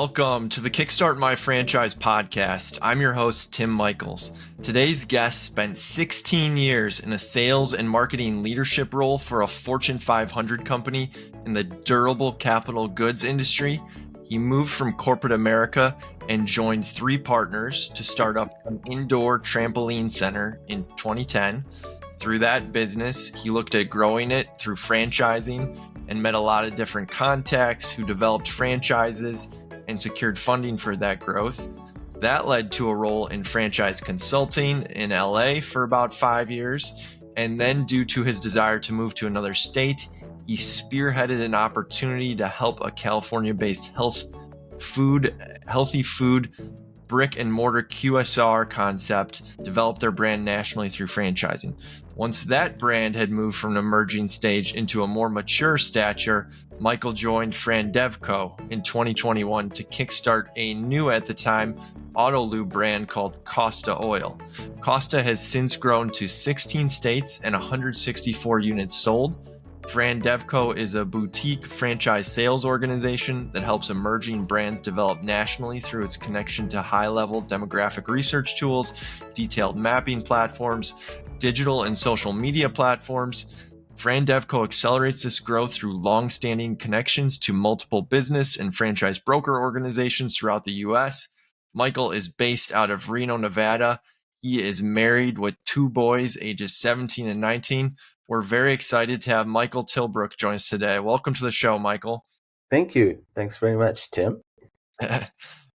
Welcome to the Kickstart My Franchise podcast. I'm your host, Tim Michaels. Today's guest spent 16 years in a sales and marketing leadership role for a Fortune 500 company in the durable capital goods industry. He moved from corporate America and joined three partners to start up an indoor trampoline center in 2010. Through that business, he looked at growing it through franchising and met a lot of different contacts who developed franchises and secured funding for that growth. That led to a role in franchise consulting in LA for about 5 years. And then, due to his desire to move to another state, he spearheaded an opportunity to help a California-based healthy food brick and mortar QSR concept develop their brand nationally through franchising. Once that brand had moved from an emerging stage into a more mature stature, Michael joined Frandevco in 2021 to kickstart a new, at the time, auto lube brand called Costa Oil. Costa has since grown to 16 states and 164 units sold. Frandevco is a boutique franchise sales organization that helps emerging brands develop nationally through its connection to high-level demographic research tools, detailed mapping platforms, digital and social media platforms. Frandevco accelerates this growth through long-standing connections to multiple business and franchise broker organizations throughout the U.S. Michael is based out of Reno, Nevada. He is married with two boys, ages 17 and 19. We're very excited to have Michael Tilbrook join us today. Welcome to the show, Michael. Thank you. Thanks very much, Tim.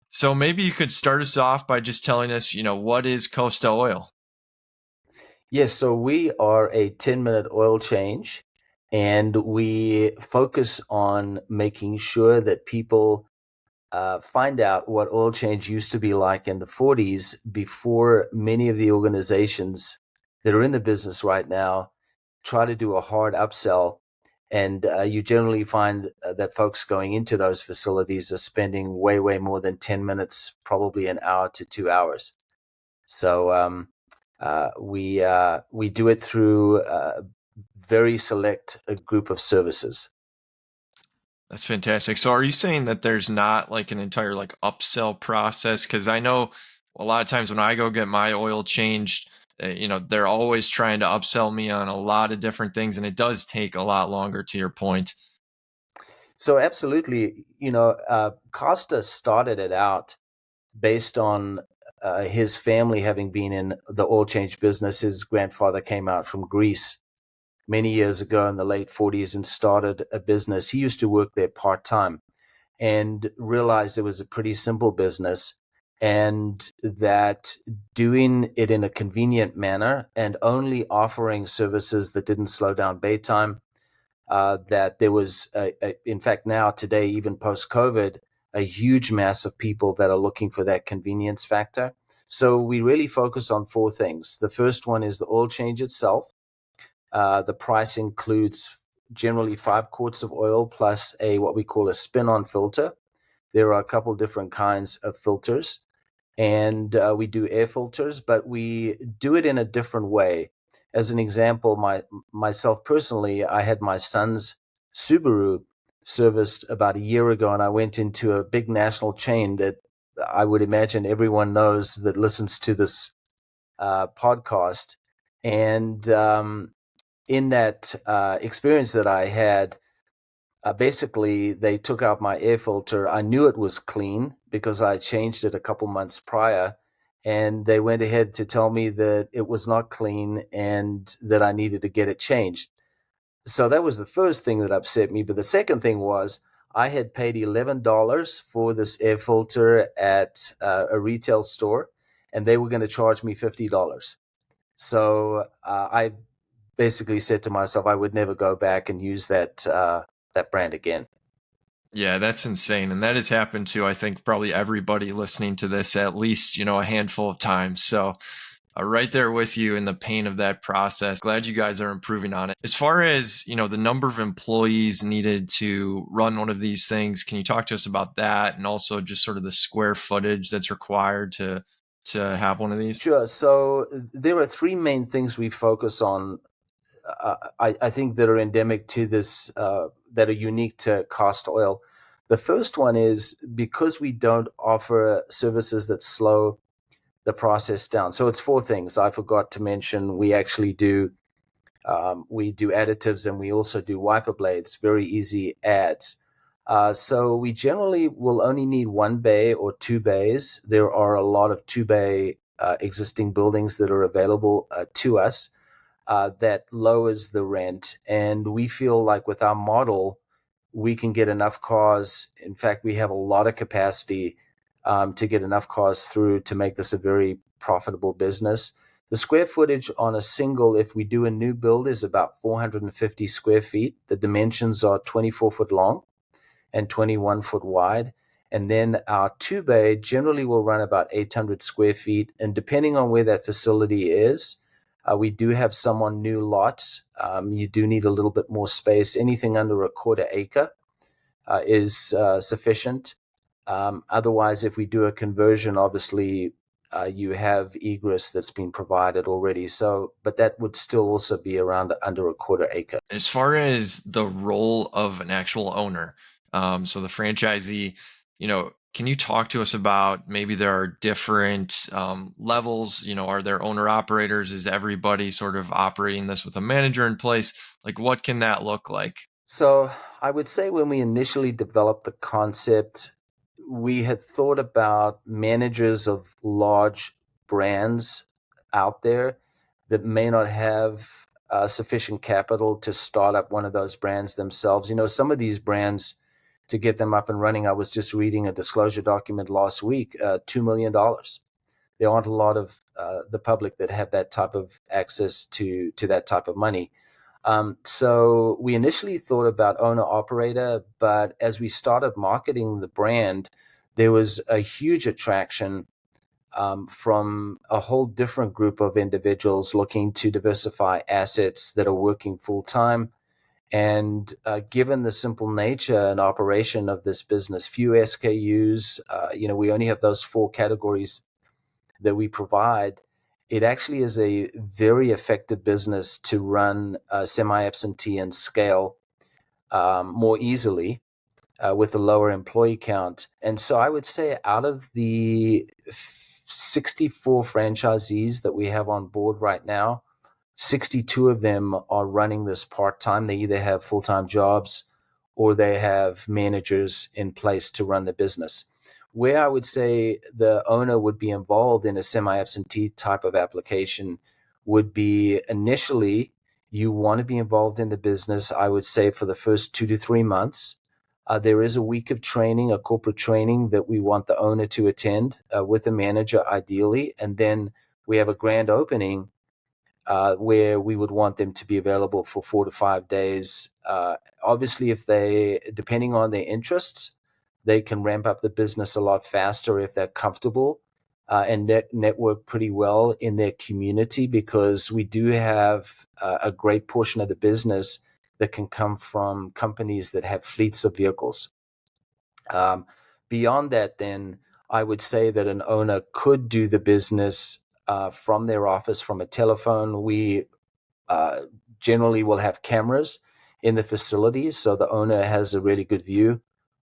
So maybe you could start us off by just telling us, what is Costa Oil? Yes, so we are a 10-minute oil change, and we focus on making sure that people find out what oil change used to be like in the 40s before many of the organizations that are in the business right now try to do a hard upsell. And you generally find that folks going into those facilities are spending way, way more than 10 minutes, probably an hour to 2 hours. So we do it through a very select group of services. That's fantastic. So are you saying that there's not like an entire upsell process? Because I know a lot of times when I go get my oil changed, they're always trying to upsell me on a lot of different things, and it does take a lot longer, to your point. So absolutely, Costa started it out based on his family having been in the oil change business. His grandfather came out from Greece many years ago in the late 40s and started a business. He used to work there part-time and realized it was a pretty simple business, and that doing it in a convenient manner and only offering services that didn't slow down bay time, that there was, in fact, now today, even post-COVID, a huge mass of people that are looking for that convenience factor. So we really focus on four things. The first one is the oil change itself. The price includes generally 5 quarts of oil plus what we call a spin-on filter. There are a couple different kinds of filters, and we do air filters, but we do it in a different way. As an example, myself personally, I had my son's Subaru serviced about a year ago, and I went into a big national chain that I would imagine everyone knows that listens to this podcast. And in that experience that I had, basically they took out my air filter. I knew it was clean because I changed it a couple months prior, and they went ahead to tell me that it was not clean and that I needed to get it changed. So that was the first thing that upset me. But the second thing was I had paid $11 for this air filter at a retail store, and they were going to charge me $50. So I basically said to myself, I would never go back and use that brand again. Yeah, that's insane. And that has happened to, I think, probably everybody listening to this at least, a handful of times. So right there with you in the pain of that process. Glad you guys are improving on it. As far as, the number of employees needed to run one of these things, can you talk to us about that? And also just sort of the square footage that's required to have one of these? Sure. So there are 3 main things we focus on. I think that are endemic to this, that are unique to Costa Oil. The first one is because we don't offer services that slow the process down. So it's four things. I forgot to mention we actually do we do additives and we also do wiper blades, very easy ads. So we generally will only need one bay or two bays. There are a lot of two bay existing buildings that are available to us that lowers the rent. And we feel like with our model, we can get enough cars. In fact, we have a lot of capacity to get enough cars through to make this a very profitable business. The square footage on a single, if we do a new build, is about 450 square feet. The dimensions are 24-foot long and 21-foot wide. And then our two bay generally will run about 800 square feet. And depending on where that facility is, we do have some on new lots. You do need a little bit more space. Anything under a quarter acre is sufficient. Otherwise, if we do a conversion, obviously you have egress that's been provided already. So, but that would still also be around under a quarter acre. As far as the role of an actual owner, so the franchisee, can you talk to us about maybe there are different levels? Are there owner operators? Is everybody sort of operating this with a manager in place? Like, what can that look like? So I would say when we initially developed the concept, we had thought about managers of large brands out there that may not have sufficient capital to start up one of those brands themselves. Some of these brands, to get them up and running, I was just reading a disclosure document last week, $2 million. There aren't a lot of the public that have that type of access to that type of money. So we initially thought about owner operator, but as we started marketing the brand, there was a huge attraction from a whole different group of individuals looking to diversify assets that are working full time. And given the simple nature and operation of this business, few SKUs, we only have those four categories that we provide. It actually is a very effective business to run semi-absentee and scale more easily with a lower employee count. And so I would say out of the 64 franchisees that we have on board right now, 62 of them are running this part-time. They either have full-time jobs or they have managers in place to run the business. Where I would say the owner would be involved in a semi-absentee type of application would be initially you want to be involved in the business, I would say for the first 2 to 3 months. There is a week of training, a corporate training that we want the owner to attend with a manager ideally. And then we have a grand opening where we would want them to be available for 4 to 5 days. Obviously, if depending on their interests, they can ramp up the business a lot faster if they're comfortable and network pretty well in their community, because we do have a great portion of the business that can come from companies that have fleets of vehicles. Beyond that, then, I would say that an owner could do the business from their office, from a telephone. We generally will have cameras in the facilities, so the owner has a really good view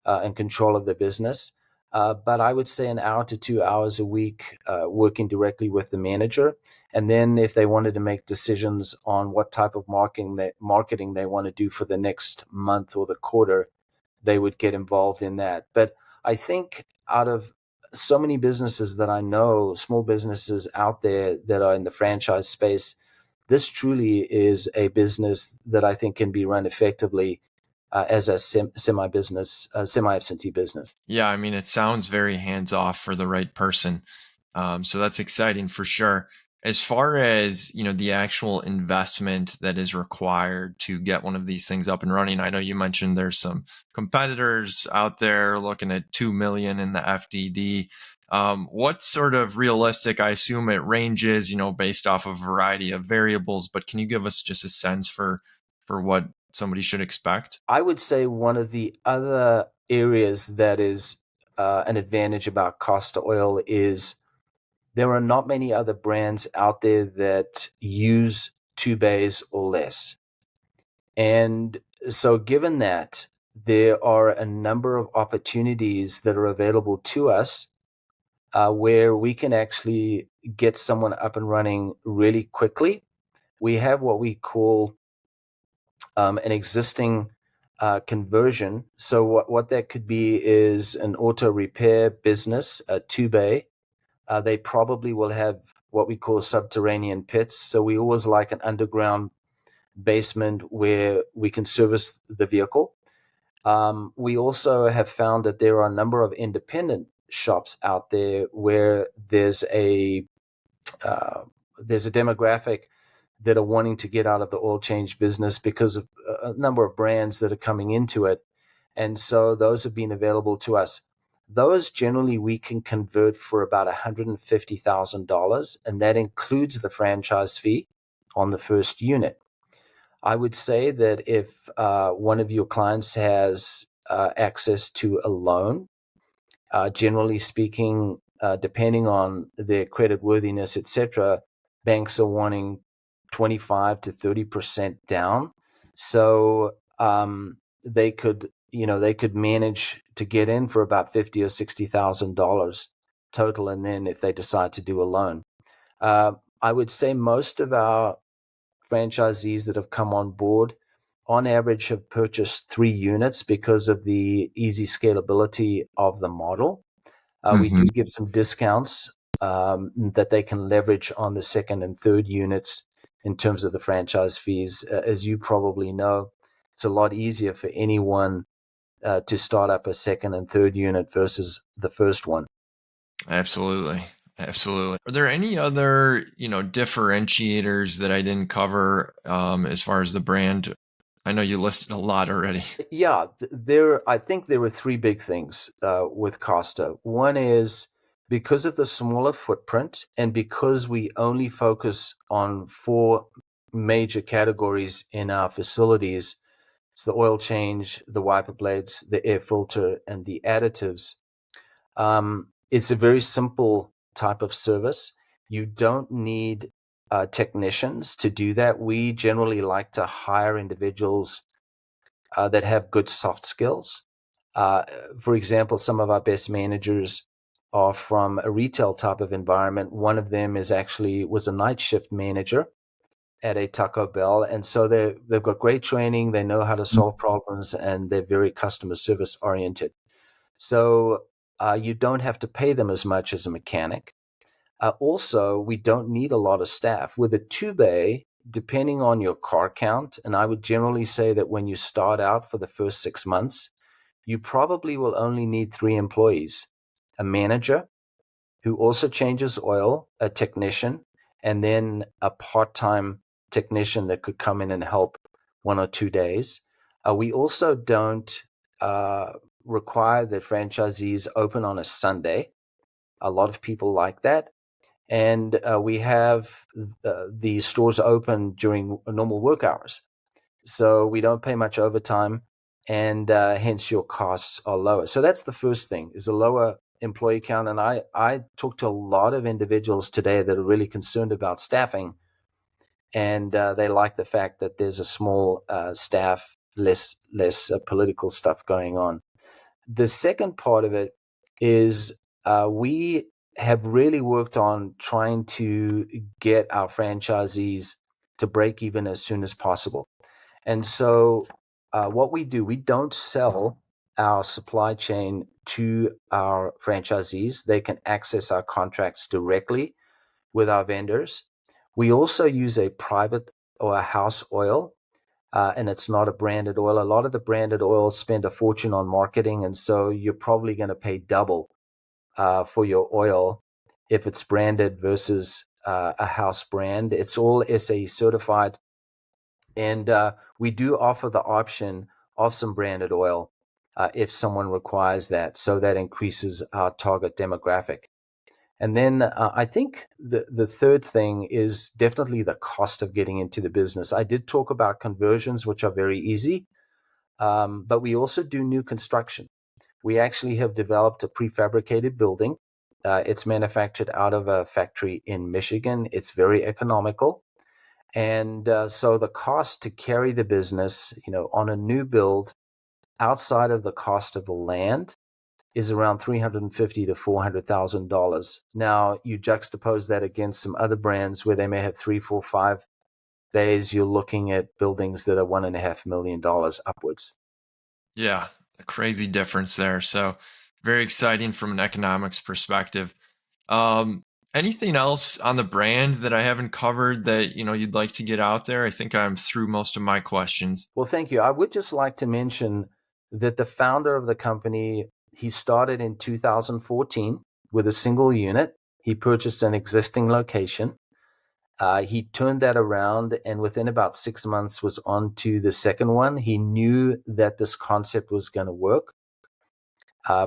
and control of the business. But I would say an hour to 2 hours a week working directly with the manager. And then if they wanted to make decisions on what type of marketing they want to do for the next month or the quarter, they would get involved in that. But I think out of so many businesses that I know, small businesses out there that are in the franchise space, this truly is a business that I think can be run effectively as a semi-absentee business. Yeah, I mean, it sounds very hands off for the right person. So that's exciting for sure. As far as the actual investment that is required to get one of these things up and running, I know you mentioned there's some competitors out there looking at 2 million in the FDD. What's sort of realistic? I assume it ranges, based off of a variety of variables. But can you give us just a sense for what somebody should expect? I would say one of the other areas that is an advantage about Costa Oil is there are not many other brands out there that use two bays or less. And so given that, there are a number of opportunities that are available to us where we can actually get someone up and running really quickly. We have what we call an existing conversion. So what that could be is an auto repair business, a two-bay. They probably will have what we call subterranean pits. So we always like an underground basement where we can service the vehicle. We also have found that there are a number of independent shops out there where there's a demographic that are wanting to get out of the oil change business because of a number of brands that are coming into it. And so those have been available to us. Those generally we can convert for about $150,000, and that includes the franchise fee on the first unit. I would say that if one of your clients has access to a loan, generally speaking, depending on their credit worthiness, etc., banks are wanting 25 to 30% down. So they could manage to get in for about $50,000 or $60,000 total, and then if they decide to do a loan, I would say most of our franchisees that have come on board on average have purchased 3 units because of the easy scalability of the model. We Mm-hmm. do give some discounts that they can leverage on the second and third units in terms of the franchise fees. As you probably know, it's a lot easier for anyone to start up a second and third unit versus the first one. Absolutely. Absolutely. Are there any other, differentiators that I didn't cover as far as the brand? I know you listed a lot already. Yeah, I think there were three big things with Costa. One is because of the smaller footprint and because we only focus on four major categories in our facilities. It's the oil change, the wiper blades, the air filter, and the additives. It's a very simple type of service. You don't need technicians to do that. We generally like to hire individuals that have good soft skills. Uh, for example, some of our best managers are from a retail type of environment. One of them was a night shift manager at a Taco Bell, and so they've got great training. They know how to solve problems, and they're very customer service oriented. So you don't have to pay them as much as a mechanic. Also, we don't need a lot of staff. With a two-bay, depending on your car count, and I would generally say that when you start out for the first 6 months, you probably will only need 3 employees: a manager who also changes oil, a technician, and then a part-time technician that could come in and help 1 or 2 days. We also don't require that franchisees open on a Sunday. A lot of people like that. And we have the stores open during normal work hours. So we don't pay much overtime, and hence your costs are lower. So that's the first thing, is a lower employee count. And I talked to a lot of individuals today that are really concerned about staffing, and they like the fact that there's a small staff, less political stuff going on. The second part of it is we have really worked on trying to get our franchisees to break even as soon as possible. And so what we do, we don't sell our supply chain to our franchisees. They can access our contracts directly with our vendors. We also use a private or a house oil, and it's not a branded oil. A lot of the branded oils spend a fortune on marketing, and so you're probably going to pay double for your oil if it's branded versus a house brand. It's all SA certified, and we do offer the option of some branded oil if someone requires that, so that increases our target demographic. And then I think the third thing is definitely the cost of getting into the business. I did talk about conversions, which are very easy, but we also do new construction. We actually have developed a prefabricated building. It's manufactured out of a factory in Michigan. It's very economical. And so the cost to carry the business, on a new build outside of the cost of the land is around $350 to $400,000. Now you juxtapose that against some other brands where they may have 3, 4, 5 bays. You're looking at buildings that are $1.5 million upwards. Yeah, a crazy difference there. So very exciting from an economics perspective. Um, Anything else on the brand that I haven't covered that you'd like to get out there? I think I'm through most of my questions. Well, thank you. I would just like to mention that the founder of the company, he started in 2014 with a single unit. He purchased an existing location. He turned that around, and within about 6 months was on to the second one. He knew that this concept was going to work,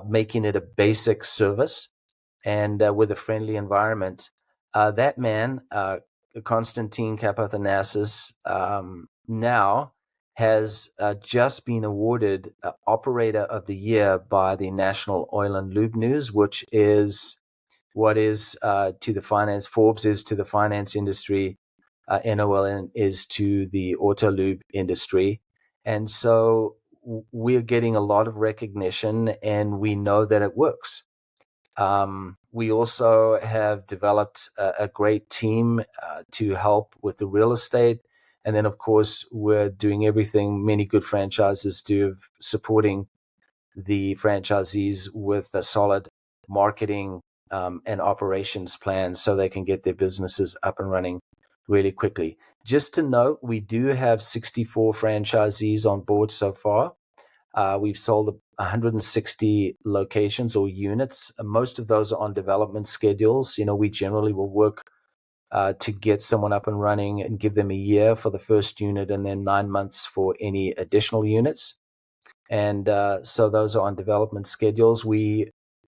making it a basic service and with a friendly environment. That man, Konstantin Kapathanasis, now has just been awarded Operator of the Year by the National Oil and Lube News, which is what is to the finance, Forbes is to the finance industry, NOL is to the auto lube industry. And so we're getting a lot of recognition, and we know that it works. We also have developed a great team to help with the real estate. And then, of course, we're doing everything many good franchises do, of supporting the franchisees with a solid marketing and operations plan so they can get their businesses up and running really quickly. Just to note, we do have 64 franchisees on board so far. We've sold 160 locations or units. Most of those are on development schedules. We generally will work to get someone up and running and give them a year for the first unit and then 9 months for any additional units. And so those are on development schedules. We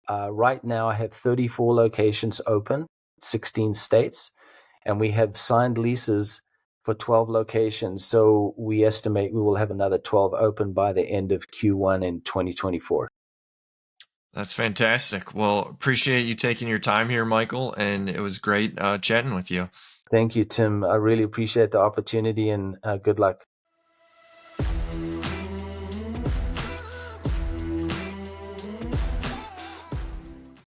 right now have 34 locations open, 16 states, and we have signed leases for 12 locations. So we estimate we will have another 12 open by the end of Q1 in 2024. That's fantastic. Well, appreciate you taking your time here, Michael, and it was great chatting with you. Thank you, Tim. I really appreciate the opportunity, and good luck.